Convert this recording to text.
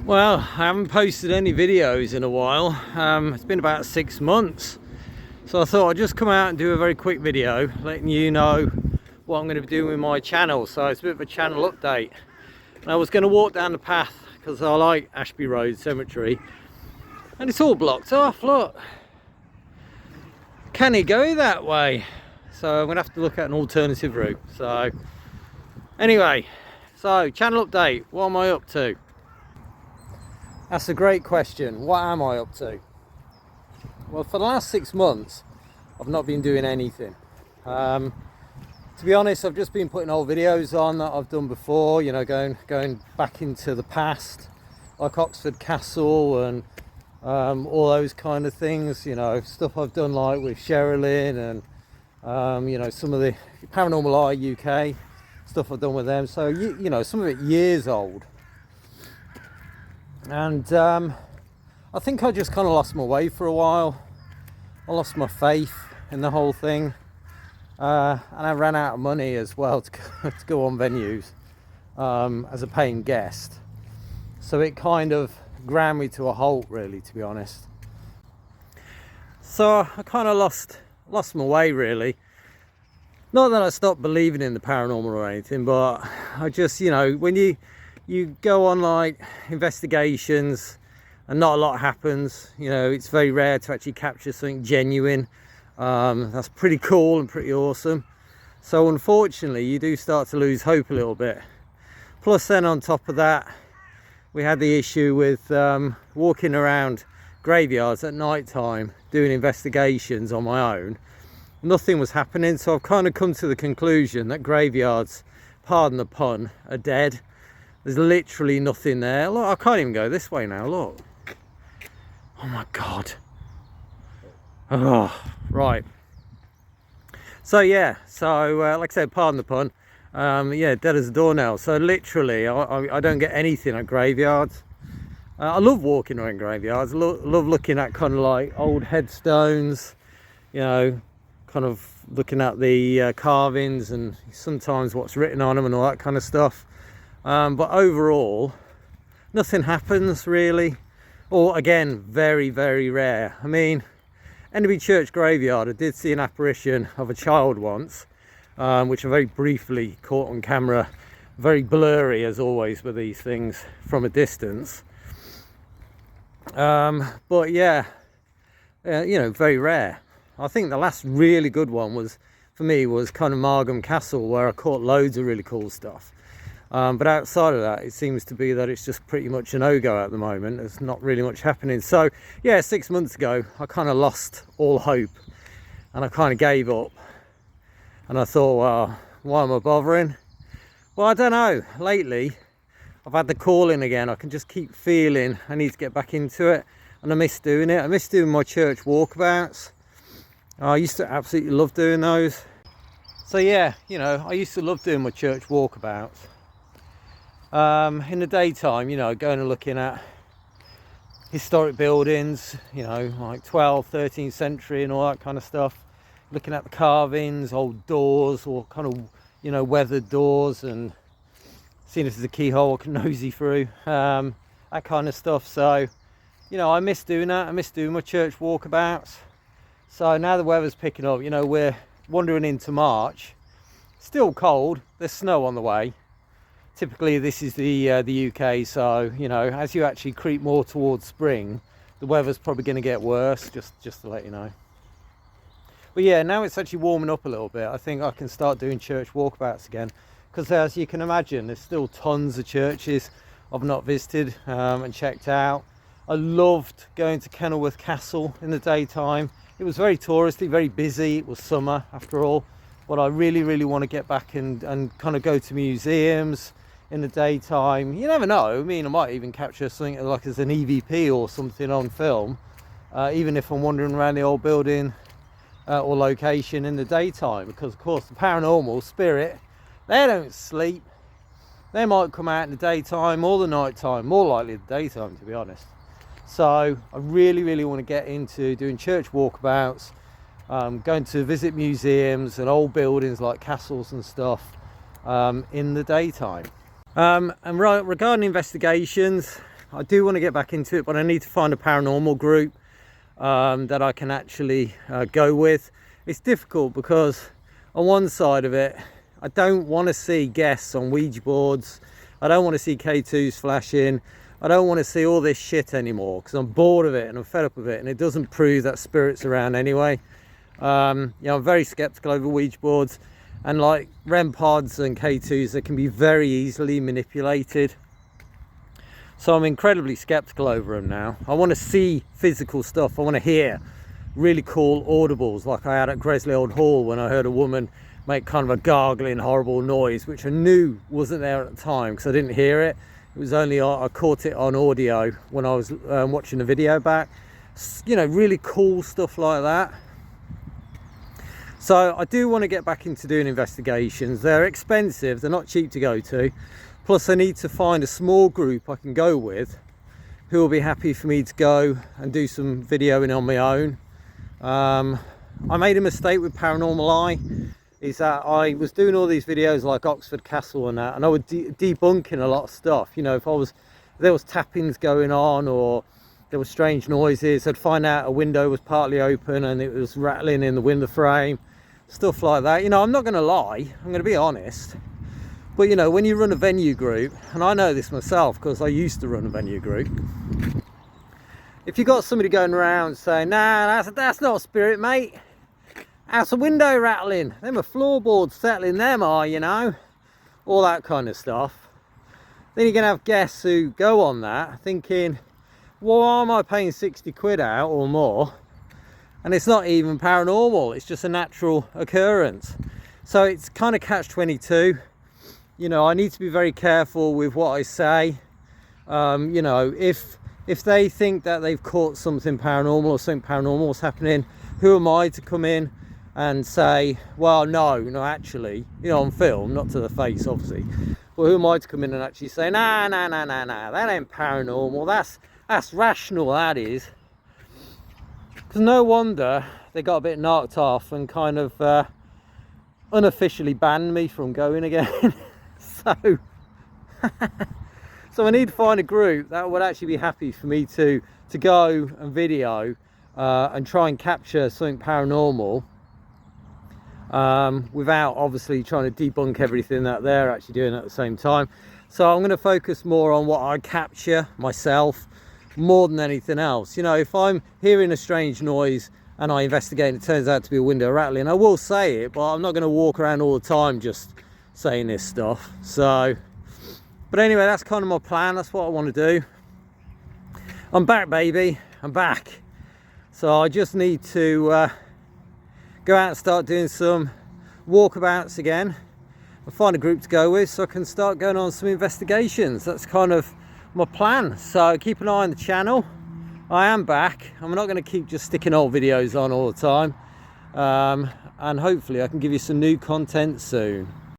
Well, I haven't posted any videos in a while. It's been about 6 months. So I thought I'd just come out and do a very quick video letting you know what I'm going to be doing with my channel. So it's a bit of a channel update. And I was going to walk down the path because I like Ashby Road Cemetery. And it's all blocked off, look. Can it go that way? So I'm going to have to look at an alternative route. So anyway, so channel update, what am I up to? That's a great question. What am I up to? Well, for the last 6 months, I've not been doing anything. To be honest, I've just been putting old videos on that I've done before, you know, going back into the past, like Oxford Castle and all those kind of things, you know, stuff I've done like with Sherilyn and, you know, some of the Paranormal Eye UK stuff I've done with them. So, you know, some of it years old. And I think I just kind of lost my way for a while. I lost my faith in the whole thing, and I ran out of money as well to go on venues as a paying guest. So it kind of ground me to a halt, really, to be honest. So I kind of lost my way, really. Not that I stopped believing in the paranormal or anything, but I just, you know, when you go on like investigations and not a lot happens, you know, it's very rare to actually capture something genuine. That's pretty cool and pretty awesome. So unfortunately you do start to lose hope a little bit. Plus then on top of that, we had the issue with walking around graveyards at night time doing investigations on my own. Nothing was happening, so I've kind of come to the conclusion that graveyards, pardon the pun, are dead. There's literally nothing there. Look, I can't even go this way now, look. Oh my God. Oh, right. So yeah, so like I said, pardon the pun. Yeah, dead as a doornail. So literally, I don't get anything at graveyards. I love walking around graveyards. I love looking at kind of like old headstones, you know, kind of looking at the carvings and sometimes what's written on them and all that kind of stuff. But overall, nothing happens really, or again, very, very rare. I mean, Enderby Church graveyard, I did see an apparition of a child once, which I very briefly caught on camera, very blurry as always with these things from a distance. But yeah, you know, very rare. I think the last really good one was, for me, was kind of Margam Castle, where I caught loads of really cool stuff. But outside of that, it seems to be that it's just pretty much a no-go at the moment. There's not really much happening. So yeah, 6 months ago, I kind of lost all hope and I kind of gave up. And I thought, well, why am I bothering? Well, I don't know. Lately, I've had the calling again. I can just keep feeling I need to get back into it. And I miss doing it. I miss doing my church walkabouts. I used to absolutely love doing those. So yeah, you know, I used to love doing my church walkabouts. In the daytime, you know, going and looking at historic buildings, you know, like 12th, 13th century and all that kind of stuff. Looking at the carvings, old doors, or kind of, you know, weathered doors, and seeing if there's a keyhole I can nosy through, that kind of stuff. So, you know, I miss doing that. I miss doing my church walkabouts. So now the weather's picking up, you know, we're wandering into March. Still cold, there's snow on the way. Typically this is the UK, so, you know, as you actually creep more towards spring, the weather's probably going to get worse, just to let you know. But yeah, now it's actually warming up a little bit. I think I can start doing church walkabouts again, because as you can imagine, there's still tons of churches I've not visited and checked out. I loved going to Kenilworth Castle in the daytime. It was very touristy, very busy. It was summer after all, but I really, really want to get back and kind of go to museums in the daytime. You never know. I mean, I might even capture something like as an EVP or something on film, even if I'm wandering around the old building or location in the daytime, because of course the paranormal spirit, they don't sleep. They might come out in the daytime or the night time, more likely the daytime, to be honest. So I really, really want to get into doing church walkabouts, going to visit museums and old buildings like castles and stuff in the daytime. And regarding investigations, I do want to get back into it, but I need to find a paranormal group that I can actually go with. It's difficult because on one side of it, I don't want to see guests on Ouija boards. I don't want to see K2s flashing. I don't want to see all this shit anymore because I'm bored of it and I'm fed up of it, and it doesn't prove that spirit's around anyway. You know, I'm very skeptical over Ouija boards, and like REM pods and K2s, they can be very easily manipulated. So I'm incredibly skeptical over them now. I want to see physical stuff. I want to hear really cool audibles like I had at Gresley Old Hall when I heard a woman make kind of a gargling horrible noise, which I knew wasn't there at the time because I didn't hear it. It was only I caught it on audio when I was watching the video back. You know, really cool stuff like that. So I do want to get back into doing investigations. They're expensive, they're not cheap to go to. Plus I need to find a small group I can go with who will be happy for me to go and do some videoing on my own. I made a mistake with Paranormal Eye, is that I was doing all these videos like Oxford Castle and that, and I was debunking a lot of stuff. You know, if there was tappings going on or there were strange noises, I'd find out a window was partly open and it was rattling in the window frame, stuff like that. You know, I'm not going to lie, I'm going to be honest. But you know, when you run a venue group, and I know this myself because I used to run a venue group, if you got somebody going around saying, nah, that's not a spirit, mate, that's a window rattling, them are floorboards settling, them are, you know, all that kind of stuff, then you're going to have guests who go on that thinking, why am I paying 60 quid out or more, and it's not even paranormal, it's just a natural occurrence. So it's kind of catch-22. You know, I need to be very careful with what I say. You know, if they think that they've caught something paranormal or something paranormal is happening, who am I to come in and say, well, no, actually, you know, on film, not to the face, obviously, but who am I to come in and actually say, nah, that ain't paranormal, that's rational, that is. Because no wonder they got a bit knocked off and kind of unofficially banned me from going again. So I need to find a group that would actually be happy for me to go and video and try and capture something paranormal without obviously trying to debunk everything that they're actually doing at the same time. So I'm going to focus more on what I capture myself more than anything else. You know, if I'm hearing a strange noise and I investigate and it turns out to be a window rattling, I will say it, but I'm not going to walk around all the time just saying this stuff. So, but anyway, that's kind of my plan. That's what I want to do. I'm back, baby, I'm back. So I just need to go out and start doing some walkabouts again and find a group to go with so I can start going on some investigations. That's kind of my plan. So keep an eye on the channel. I am back. I'm not going to keep just sticking old videos on all the time, and hopefully I can give you some new content soon.